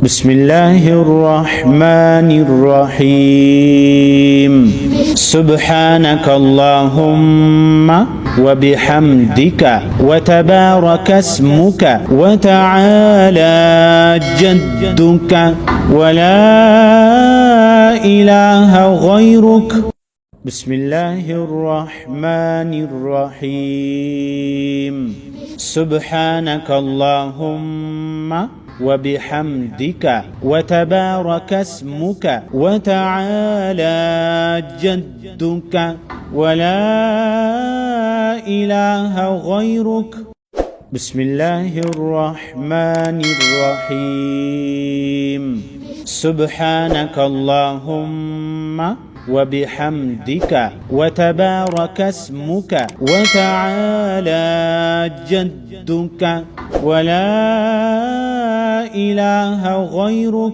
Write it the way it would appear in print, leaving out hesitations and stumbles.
بسم الله الرحمن الرحيم سبحانك اللهم وبحمدك وتبارك اسمك وتعالى جدك ولا إله غيرك بسم الله الرحمن الرحيم سبحانك اللهم وبحمدك وتبارك اسمك وتعالى جدك ولا إله غيرك بسم الله الرحمن الرحيم سبحانك اللهم وبحمدك وتبارك اسمك وتعالى جدك ولا إله غيرك